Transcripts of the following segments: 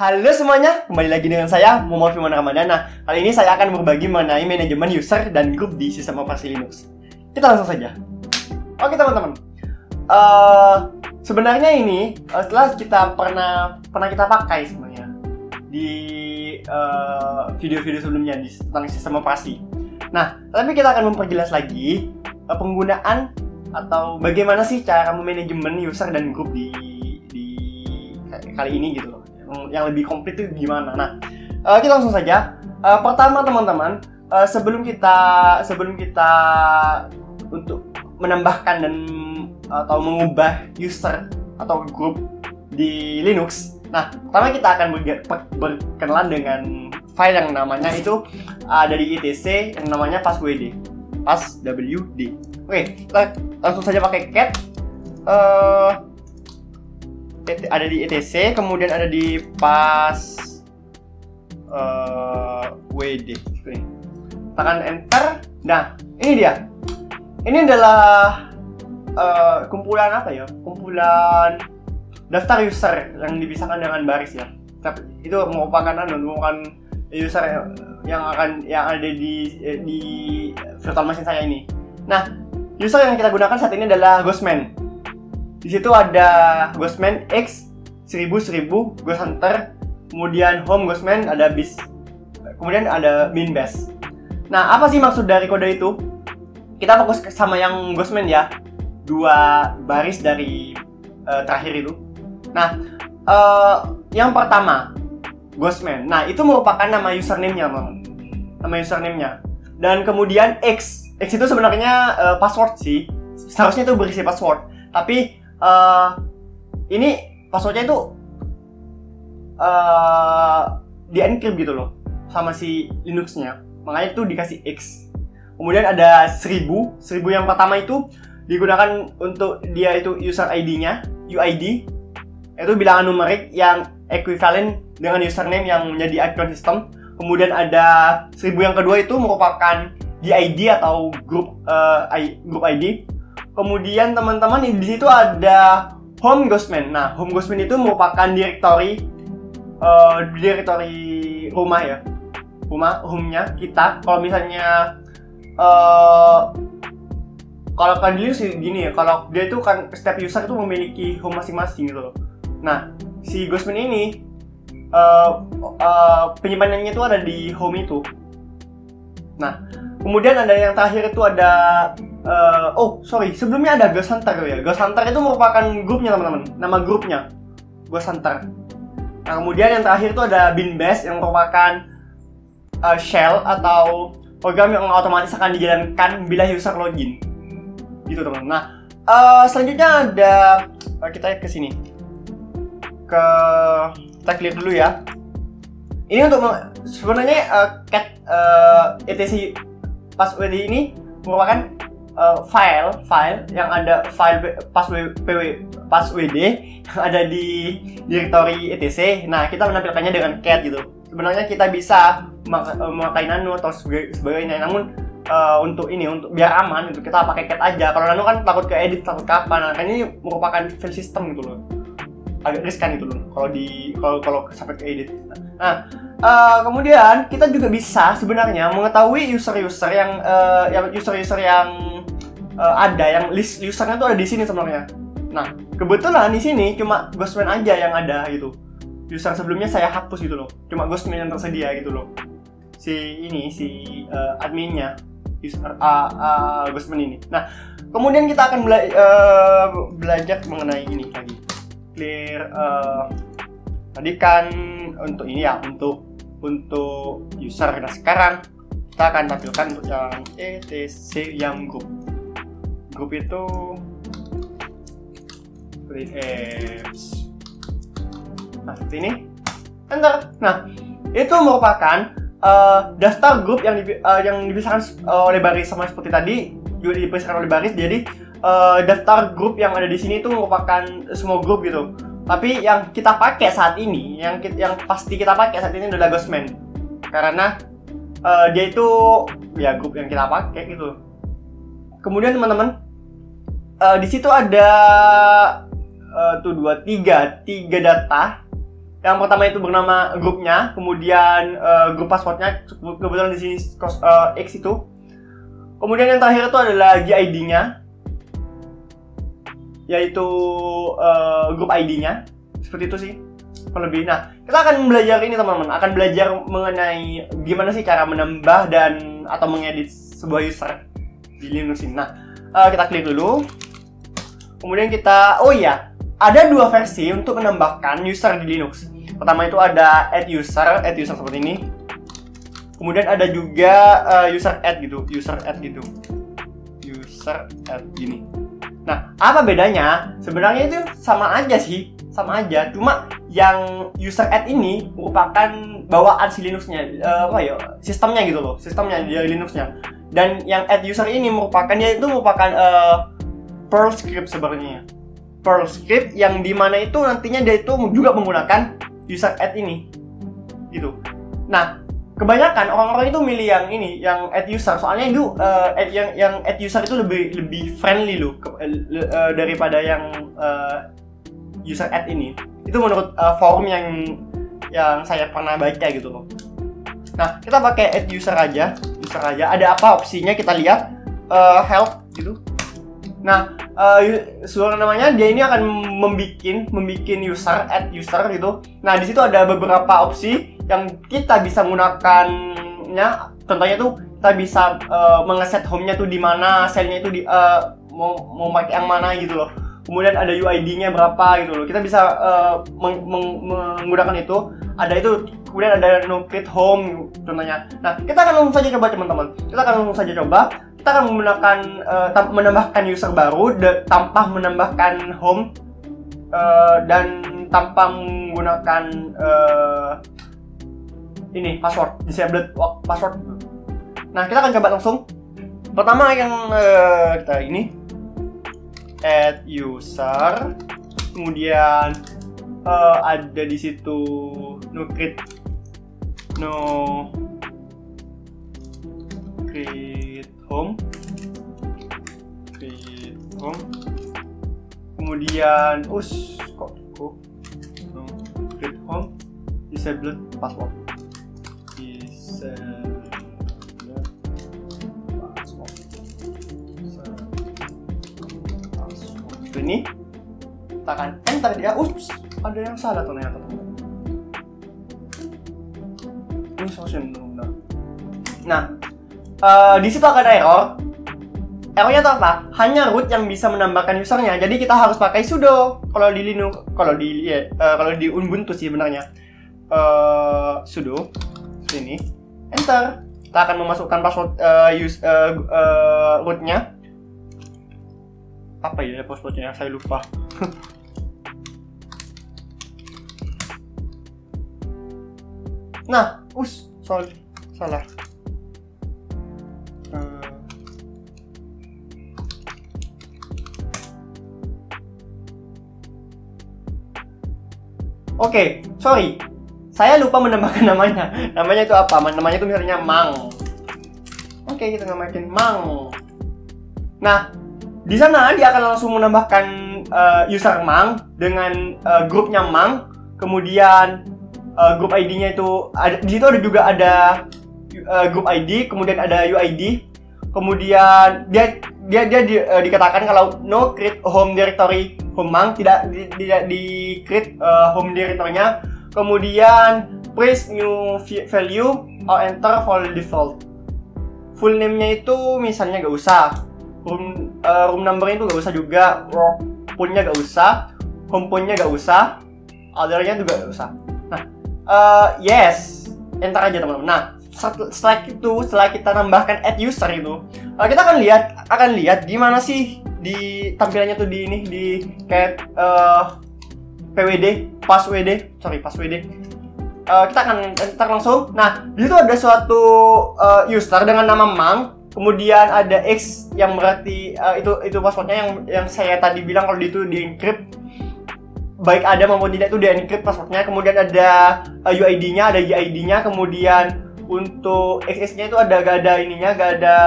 Halo semuanya, kembali lagi dengan saya, Muhammad Firman Ramadan. Nah, kali ini saya akan berbagi mengenai manajemen user dan grup di sistem operasi Linux. Kita langsung saja. Oke teman-teman, sebenarnya ini setelah kita pernah kita pakai sebenarnya di video-video sebelumnya tentang sistem operasi. Nah, tapi kita akan memperjelas lagi penggunaan atau bagaimana sih cara memanajemen user dan grup di kali ini gitu loh. Yang lebih komplit itu gimana? Nah, kita langsung saja. Pertama teman-teman, sebelum kita untuk menambahkan dan atau mengubah user atau grup di Linux, nah pertama kita akan berkenalan dengan file yang namanya itu ada di etc yang namanya passwd. Oke, kita langsung saja pakai cat. Ada di etc, kemudian ada di passwd. Tekan enter. Nah, ini dia. Ini adalah kumpulan apa ya? Kumpulan daftar user yang dipisahkan dengan baris ya. Itu merupakan user yang ada di virtual machine saya ini. Nah, user yang kita gunakan saat ini adalah Ghostman. Di situ ada Ghostman X 1000, Ghost Hunter, kemudian Home Ghostman, ada bis, kemudian ada Minbash. Nah, apa sih maksud dari kode itu? Kita fokus sama yang Ghostman ya, dua baris dari terakhir itu. Nah, yang pertama Ghostman. Nah, itu merupakan nama username-nya, nama username-nya. Dan kemudian X itu sebenarnya password sih. Seharusnya itu berisi password, tapi ini passwordnya itu di-encrypt gitu loh sama si Linux-nya, makanya itu dikasih X. Kemudian ada 1000 yang pertama itu digunakan untuk dia itu user ID-nya, UID, itu bilangan numerik yang ekuivalen dengan username yang menjadi acuan sistem. Kemudian ada 1000 yang kedua itu merupakan DID atau grup ID. Kemudian teman-teman di situ ada Home Ghostman. Nah, Home Ghostman itu merupakan direktori rumah ya, home-nya kita. Kalau misalnya kalau kan dulu sih gini ya, kalau dia itu kan setiap user itu memiliki home masing-masing gitu loh. Nah, si Ghostman ini penyimpanannya itu ada di home itu. Nah, kemudian ada yang terakhir itu ada sebelumnya ada Ghost Hunter ya. Ghost Hunter itu merupakan grupnya teman-teman, nama grupnya Ghost Hunter. Nah, kemudian yang terakhir itu ada Minbash yang merupakan shell atau program yang otomatis akan dijalankan bila user login gitu teman-teman. Nah, selanjutnya ada kita ke sini, kita clear dulu ya. Ini untuk sebenarnya cat etc passwd ini merupakan file yang ada passwd yang ada di direktori etc. Nah, kita menampilkannya dengan cat gitu. Sebenarnya kita bisa memakai nano atau sebagainya, namun untuk biar aman itu kita pakai cat aja. Kalau nano kan takut ke edit, takut ke apa. Nah, kan ini merupakan file system gitu loh, agak riskan gitu loh kalau sampai ke edit. Nah, kemudian kita juga bisa sebenarnya mengetahui user-user yang ada, yang list usernya tuh ada di sini sebenarnya. Nah, kebetulan di sini cuma Ghostman aja yang ada gitu. User sebelumnya saya hapus gitu loh. Cuma Ghostman yang tersedia gitu loh. Si adminnya user Ghostman ini. Nah, kemudian kita akan belajar mengenai ini lagi. Clear tadi kan untuk ini ya, untuk user. Nah, sekarang kita akan tampilkan untuk yang etc yang grup itu create apps. Nah, seperti ini, enter. Nah, itu merupakan daftar grup yang dipisahkan oleh baris, sama seperti tadi juga dipisahkan oleh baris. Jadi daftar grup yang ada di sini itu merupakan semua grup gitu. Tapi yang kita pakai saat ini, yang pasti kita pakai saat ini adalah Ghostman, karena dia itu ya grup yang kita pakai gitu. Kemudian teman-teman, di situ ada tiga data Yang pertama itu bernama grupnya, kemudian grup passwordnya kebetulan di sini X itu. Kemudian yang terakhir itu adalah GID-nya, yaitu grup ID-nya. Seperti itu sih lebih. Nah, kita akan belajar ini teman-teman, akan belajar mengenai gimana sih cara menambah dan atau mengedit sebuah user di Linux ini. Nah, kita klik dulu. Kemudian kita, ada dua versi untuk menambahkan user di Linux. Pertama itu ada add user seperti ini. Kemudian ada juga user add gini. Nah, apa bedanya? Sebenarnya itu sama aja sih, Cuma yang user add ini merupakan bawaan si Linuxnya, sistemnya gitu loh, sistemnya dari Linuxnya. Dan yang add user ini merupakan Perl script sebenarnya. Perl script yang dimana itu nantinya dia itu juga menggunakan user add ini gitu. Nah, kebanyakan orang-orang itu milih yang ini, yang add user, soalnya itu yang add user itu lebih friendly loh daripada yang user add ini. Itu menurut forum yang saya pernah baca gitu loh. Nah, kita pakai add user aja. Ada apa opsinya, kita lihat help gitu. Nah, namanya dia ini akan membikin user, add user gitu. Nah, di situ ada beberapa opsi yang kita bisa menggunakannya. Contohnya tuh kita bisa mengeset home-nya tuh di mana, shell-nya itu mau pakai yang mana gitu loh. Kemudian ada UID-nya berapa gitu loh. Kita bisa menggunakan itu. Ada itu, kemudian ada no create home contohnya. Nah, kita akan langsung saja coba teman-teman. Kita akan menggunakan menambahkan user baru tanpa menambahkan home dan tanpa menggunakan ini password, disable password. Nah, kita akan coba langsung. Pertama yang kita ini add user, kemudian ada di situ no create home, kemudian create home, disable password, ini kita akan enter dia. Ada yang salah ternyata. Nah, di situ akan ada error. Errornya itu apa? Hanya root yang bisa menambahkan usernya. Jadi kita harus pakai sudo. Kalau di Linux, kalau di Ubuntu sih sebenarnya sudo. Sini, enter. Kita akan memasukkan password rootnya. Apa ya passwordnya? Saya lupa. Nah, salah. Oke, sorry. Saya lupa menambahkan namanya. Namanya itu apa? Namanya itu misalnya Mang. Oke, kita namain Mang. Nah, di sana dia akan langsung menambahkan user Mang dengan grupnya Mang. Kemudian grup ID-nya itu di situ juga ada grup ID, kemudian ada UID. Kemudian dia dikatakan kalau no create home directory home Mang, tidak di create home directory-nya. Kemudian press new value or enter for default. Full name-nya itu misalnya gak usah. Room number-nya itu gak usah juga. Work phone-nya gak usah. Home phone-nya gak usah. Other-nya juga gak usah. Nah, yes, enter aja teman-teman. Nah, setelah kita nambahkan add user itu, kita akan lihat gimana sih di tampilannya tuh di kayak passwd. Kita akan enter langsung. Nah, di situ ada suatu user dengan nama Mang, kemudian ada X yang berarti itu passwordnya yang saya tadi bilang kalau itu di encrypt. Baik ada maupun tidak itu di encrypt passwordnya. Kemudian ada UID-nya, ada GID-nya, kemudian untuk XS-nya itu gak ada ininya, gak ada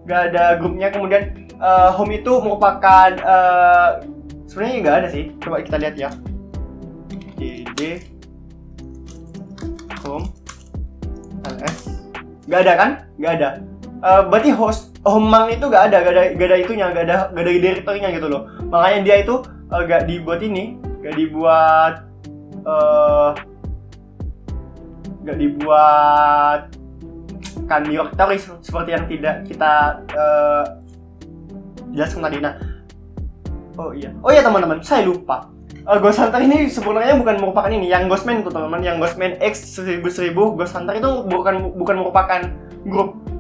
gak ada grupnya. Kemudian home itu merupakan sebenarnya nggak ada sih. Coba kita lihat ya. dd home ls, nggak ada kan? Nggak ada. Berarti home mang itu nggak ada itunya, nggak ada direktorinya gitu loh. Makanya dia itu nggak dibuat ini, nggak dibuat kan directory seperti yang tidak kita jelaskan tadi. Nah, oh iya teman-teman, saya lupa. Ghost Hunter ini sebenarnya bukan merupakan ini, yang Ghostman itu teman-teman, yang Ghostman X 1000 Ghost Hunter itu bukan merupakan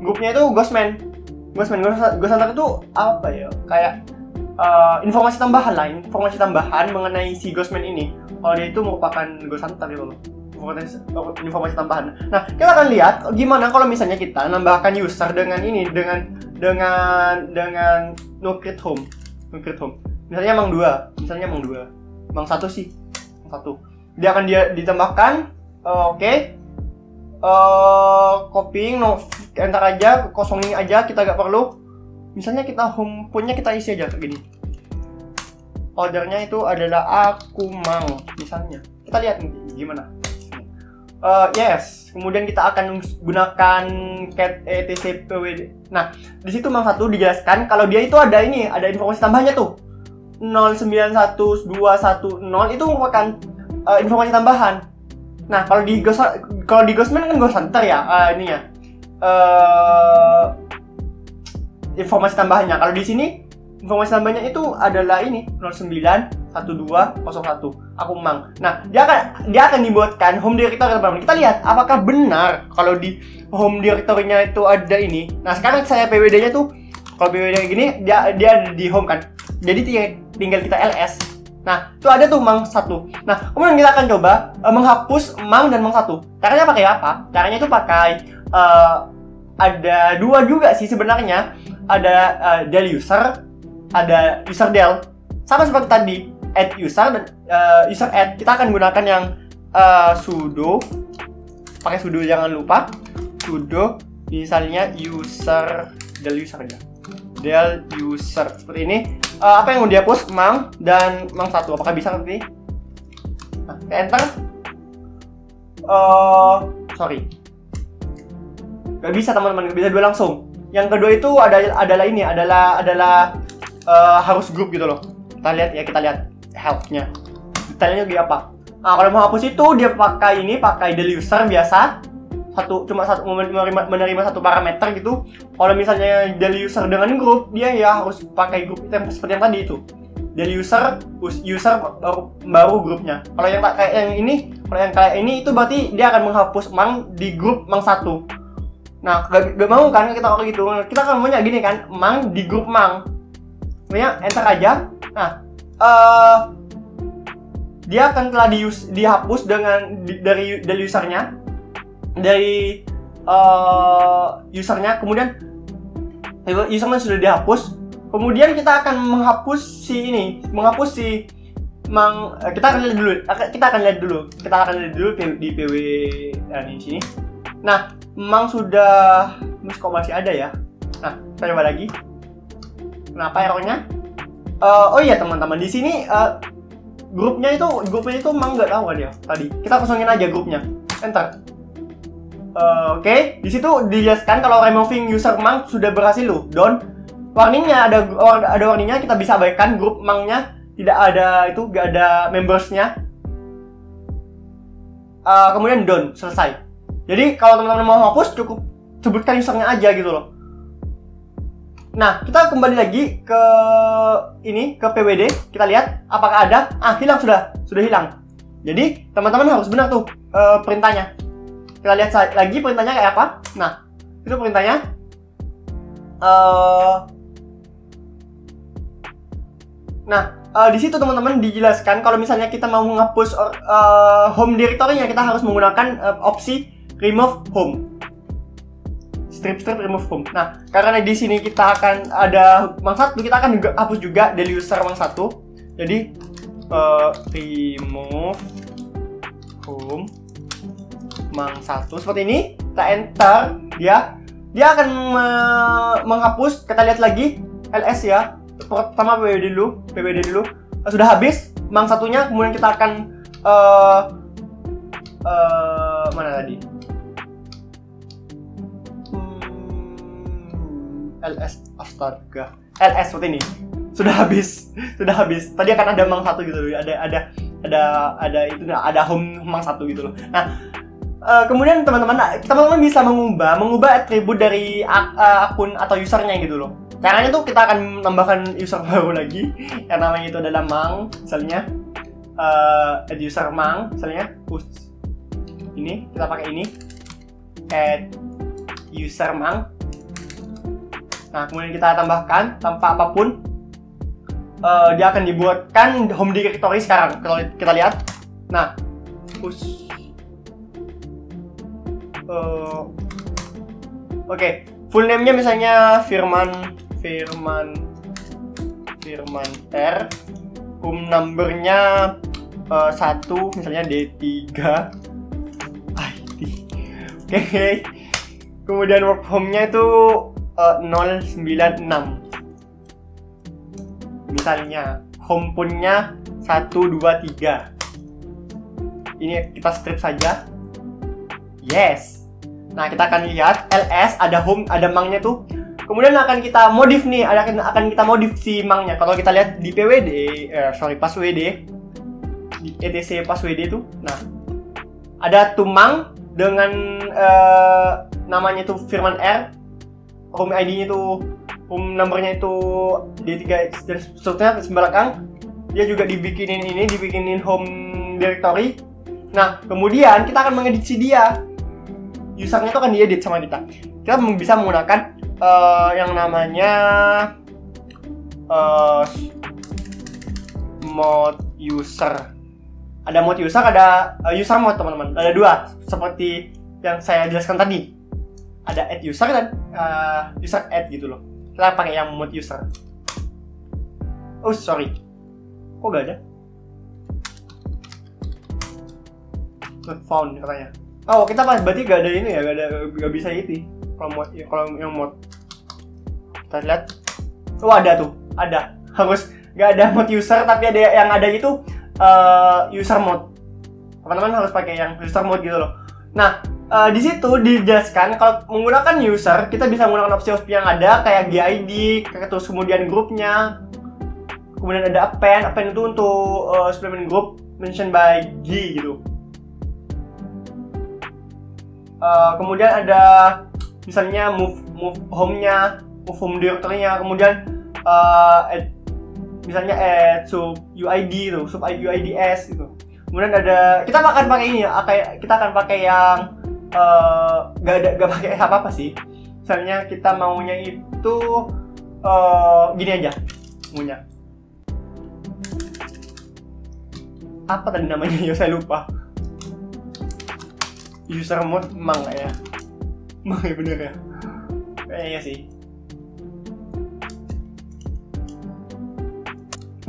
grupnya itu Ghostman. Ghost Hunter itu apa ya? Kayak informasi tambahan mengenai si Ghostman ini. Kalau dia itu merupakan Ghost Hunter gitu loh. Informasi tambahan. Nah, kita akan lihat gimana kalau misalnya kita nambahkan user dengan ini, dengan no create home. Misalnya mang 2, mang 1 sih. Mang 1. Dia akan ditambahkan copying, enter aja, kosongin aja, kita gak perlu. Misalnya kita home punya kita isi aja kayak gini. Ordernya itu adalah aku mang, misalnya. Kita lihat gimana. Yes, kemudian kita akan gunakan cat etc pwd. Nah, di situ mang 1 dijelaskan kalau dia itu ada informasi tambahnya tuh. 091210 itu merupakan informasi tambahan. Nah, kalau di Ghostman kan Ghost Hunter ya, informasi tambahannya. Kalau di sini informasi tambahnya itu adalah ini 091201 aku mang. Nah, dia akan dibuatkan home directory teman-teman. Kita lihat apakah benar kalau di home directory-nya itu ada ini. Nah, sekarang saya PWD-nya tuh kalau PWD gini dia ada di home kan. Jadi tinggal kita ls. Nah, itu ada tuh mang 1. Nah, kemudian kita akan coba menghapus mang dan mang 1. Caranya pakai apa? Caranya itu pakai ada dua juga sih sebenarnya. Ada del user, ada user del. Sama seperti tadi, add user dan user add. Kita akan gunakan yang sudo. Pakai sudo jangan lupa. Sudo misalnya user del user aja. Del user seperti ini. Apa yang mau dihapus? Mang dan mang 1. Apakah bisa seperti ini? Nah, enter. Sorry. Gak bisa teman-teman, gak bisa dua langsung. Yang kedua itu adalah harus grup gitu loh. Kita lihat help-nya. Detailnya juga apa? Nah, kalau mau hapus itu dia pakai del user biasa. Cuma menerima satu parameter gitu. Kalau misalnya del user dengan grup, dia ya harus pakai grup seperti yang tadi itu. Del user baru grupnya. Kalau yang kayak ini itu berarti dia akan menghapus mang di grup mang 1. Nah, gak mau kan kita kalau gitu. Kita kan maunya gini kan, mang di grup mang. Pokoknya enter aja. Nah, dia akan telah dihapus dari usernya. Dari usernya, kemudian usernya sudah dihapus, kemudian kita akan menghapus mang. Kita akan lihat dulu di PW di sini. Nah, mang sudah kok masih ada ya. Nah, saya coba lagi. Kenapa errornya? Oh iya teman-teman, di sini grupnya itu mang nggak tahu kan ya tadi. Kita kosongin aja grupnya. Enter. Oke, di situ dijelaskan kalau removing user mang sudah berhasil loh. Down. Warningnya ada warningnya, kita bisa abaikan grup mangnya, tidak ada itu, gak ada membersnya. Kemudian down, selesai. Jadi kalau teman-teman mau hapus cukup sebutkan usernya aja gitu loh. Nah, kita kembali lagi ke PWD, kita lihat apakah ada. Hilang sudah hilang. Jadi teman-teman harus benar tuh perintahnya. Kita lihat lagi perintahnya kayak apa. Nah, itu perintahnya. Di situ teman-teman dijelaskan kalau misalnya kita mau menghapus home directory-nya, kita harus menggunakan opsi remove home. Strip remove home. Nah, karena di sini kita akan ada mang 1, kita akan hapus juga del user mang 1. Jadi remove home mang 1 seperti ini. Kita enter, dia akan menghapus. Kita lihat lagi ls ya. Pertama PWD dulu. sudah habis mang satunya, kemudian kita akan mana tadi? LS, astaga, LS seperti ini. Sudah habis. Tadi akan ada mang satu gitu loh. Ada home mang satu gitu loh. Nah, kemudian teman-teman bisa mengubah atribut dari akun atau usernya gitu loh. Caranya tuh kita akan tambahkan user baru lagi yang namanya itu adalah mang, misalnya add user mang, misalnya ini kita pakai ini add user mang. Nah, kemudian kita tambahkan tanpa apapun, dia akan dibuatkan home directory sekarang. Kalau kita lihat, nah, oke, full name-nya misalnya Firman R, home number-nya 1, misalnya D3 ID. Oke. Kemudian work home-nya itu 096. Misalnya home phone-nya 123. Ini kita strip saja. Yes. Nah, kita akan lihat LS ada home, ada mangnya tuh. Kemudian akan kita modif nih, akan kita modif si mangnya. Kalau kita lihat di pas WD di etc pas WD tuh. Nah, ada tuh mang dengan namanya tuh Firman R. Home ID-nya itu, home number-nya itu D3 dan seterusnya belakang. Dia juga dibikinin home directory. Nah, kemudian kita akan mengedit dia. Usernya itu akan diedit sama kita. Kita bisa menggunakan yang namanya mode user. Ada mode user, ada user mode, teman-teman. Ada dua, seperti yang saya jelaskan tadi. Ada add user dan user add gitu loh. Kita pakai yang mode user. Oh sorry, kok gak ada? Not found katanya. Oh kita berarti gak ada ini ya, gak bisa itu. Kalau yang mode, kita lihat. Oh ada tuh, ada. Harus gak ada mode user, tapi ada yang ada itu user mode. Teman-teman harus pakai yang user mode gitu loh. Nah, di situ dijelaskan kalau menggunakan user, kita bisa menggunakan opsi-opsi yang ada kayak GID, terus kemudian grupnya, kemudian ada append itu untuk supplement group mentioned by G gitu. Kemudian ada misalnya move home-nya, move home directory-nya, kemudian misalnya add sub UID tuh, sub UIDs gitu. Kemudian ada, kita akan pakai ini ya, kita akan pakai yang gak pakai apa sih. Misalnya kita maunya itu gini aja, maunya apa tadi namanya ya, saya lupa. User mode mang ya, mang ya bener ya, kayaknya sih.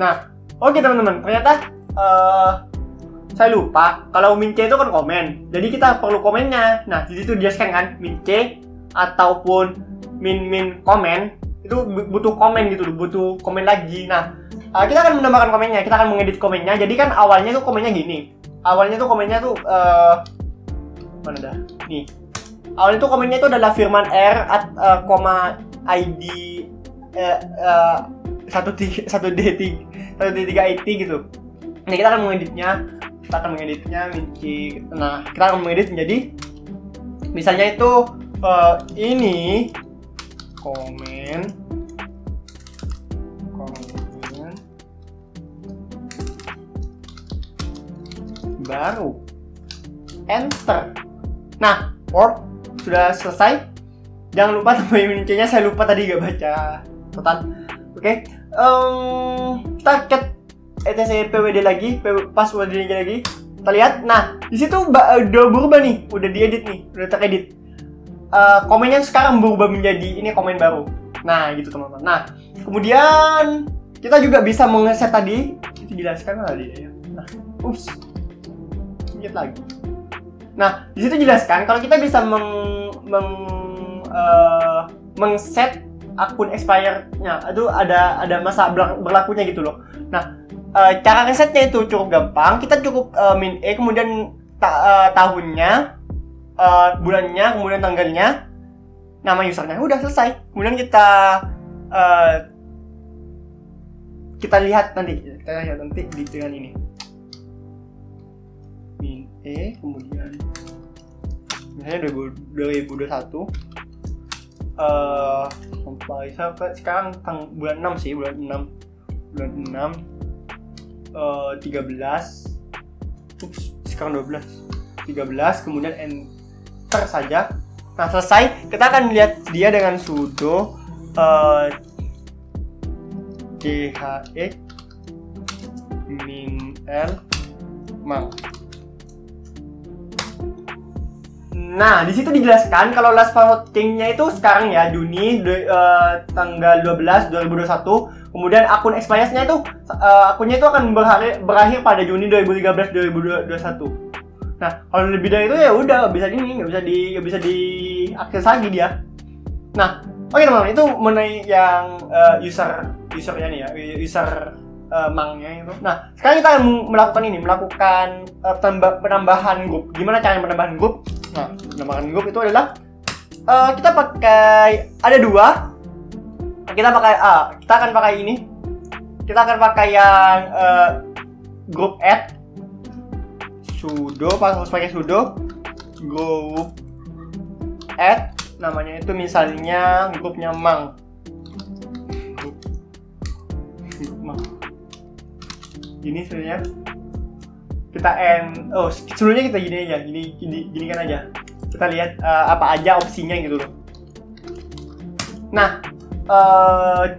Nah, oke teman-teman, ternyata saya lupa kalau min C itu kan komen, jadi kita perlu komennya. Nah, di situ dijelaskan kan, min C ataupun min komen itu butuh komen gitu, butuh komen lagi. Nah, kita akan menambahkan komennya, kita akan mengedit komennya. Jadi kan awalnya tuh komennya gini, awalnya tuh komennya tuh mana dah? Nih, awalnya tuh komennya itu adalah Firman R ID 1D3 IT gitu. Nah, kita akan mengeditnya minci. Nah, kita akan mengedit menjadi misalnya itu ini komen baru, enter. Nah, work sudah selesai. Jangan lupa tambahin minci-nya, saya lupa tadi gak baca total. Oke, kita cek etc pwd lagi, password-nya lagi. Kita lihat, nah di situ udah berubah nih, udah diedit nih, udah teredit. Komennya sekarang berubah menjadi ini komen baru. Nah gitu teman-teman. Nah kemudian kita juga bisa mengeset tadi, itu jelaskan tadi ya. Nah, lihat lagi. Nah di situ jelaskan kalau kita bisa mengset akun expire-nya, itu ada masa berlakunya gitu loh. Nah, cara resetnya itu cukup gampang. Kita cukup min E, kemudian tahunnya, bulannya, kemudian tanggalnya, nama usernya, udah selesai. Kemudian kita lihat nanti dengan ini min E, kemudian misalnya 2021 sampai sekarang bulan 6 sih, bulan 6 13, sekarang 13, kemudian enter saja. Nah, selesai. Kita akan lihat dia dengan sudo dhe min l mang. Nah, di situ dijelaskan kalau last voting-nya itu sekarang ya, Juni tanggal 12 2021. Kemudian akun expired-nya itu akunnya itu akan berakhir pada Juni 2013 2021. Nah, kalau lebih dari itu ya udah nggak bisa diakses lagi dia. Nah, oke teman-teman, itu mengenai yang usernya nih ya, user mangnya itu. Nah, sekarang kita akan melakukan penambahan grup. Gimana cara penambahan grup? Nah, penambahan grup itu adalah kita pakai, ada dua. Kita akan pakai ini. Kita akan pakai yang group add, sudo, harus pakai sudo group add, namanya itu misalnya grupnya mang. Grup mang. Ini sebenarnya kita sebelumnya kita gini aja, gini kan aja. Kita lihat apa aja opsinya gitu loh. Nah,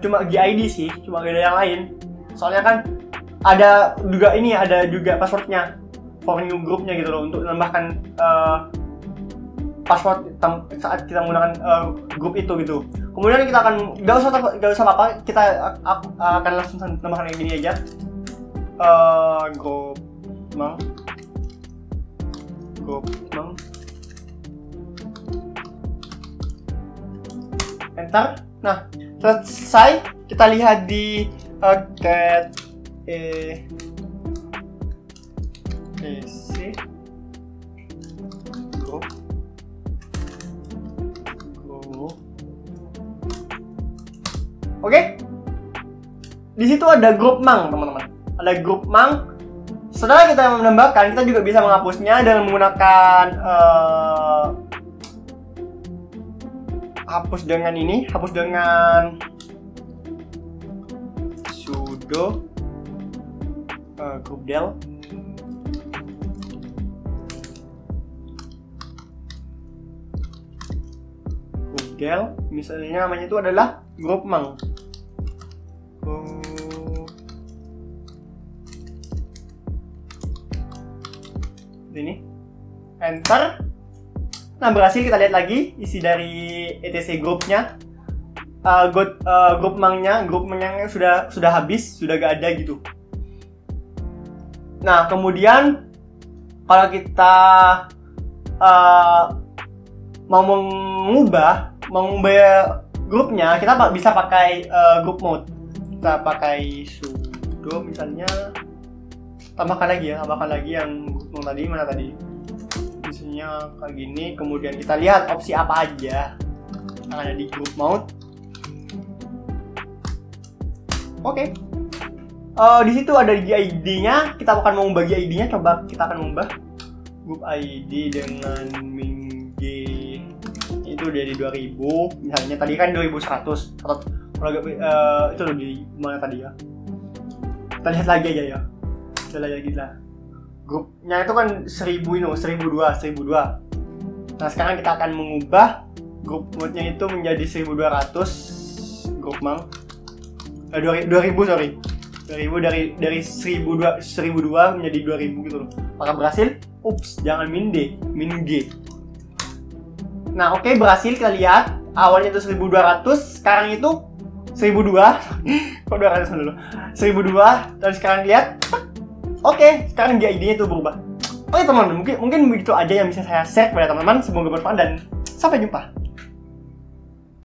cuma GID sih, cuma gak ada yang lain. Soalnya kan ada juga passwordnya for new groupnya gitu loh, untuk menambahkan password saat kita menggunakan grup itu gitu. Kemudian kita akan gak usah apa-apa, kita akan langsung tambahkan yang gini aja. Grup mang enter. Nah, selesai. Kita lihat di cat ec go. Oke. Di situ ada grup mang, teman-teman. Ada grup mang. Setelah kita menambahkan, kita juga bisa menghapusnya dengan menggunakan hapus dengan sudo groupdel misalnya namanya itu adalah grup mang. Ini enter. Nah, berhasil. Kita lihat lagi isi dari etc grupnya. Grup mangnya sudah habis, sudah gak ada gitu. Nah, kemudian kalau kita mau mengubah grupnya, kita bisa pakai group mode. Kita pakai sudo misalnya, tambahkan lagi yang group mode tadi, mana tadi? Misalnya kayak gini. Kemudian kita lihat opsi apa aja yang ada di group mode. Oke. Di situ ada GID-nya. Kita akan mengubah GID-nya. Coba kita akan mengubah group ID dengan min G itu dari 2000. Misalnya tadi kan 2100. Atau kalau itu di mana tadi ya? Kita lihat lagi aja ya. Kita lihat lagi lah. Grupnya itu kan 1002. Nah, sekarang kita akan mengubah grup mode-nya itu menjadi 1200 grup mang. 2000 sorry. 2000 dari 1002 menjadi 2000 gitu loh. Apakah berhasil? Ups, jangan min D, min G. Nah, oke, berhasil. Kita lihat awalnya itu 1200, sekarang itu 1002. Kok 200 dulu? 1002 dan sekarang lihat. Oke, sekarang GID-nya itu berubah. Oke teman-teman, mungkin begitu aja yang bisa saya share kepada teman-teman. Semoga bermanfaat dan sampai jumpa.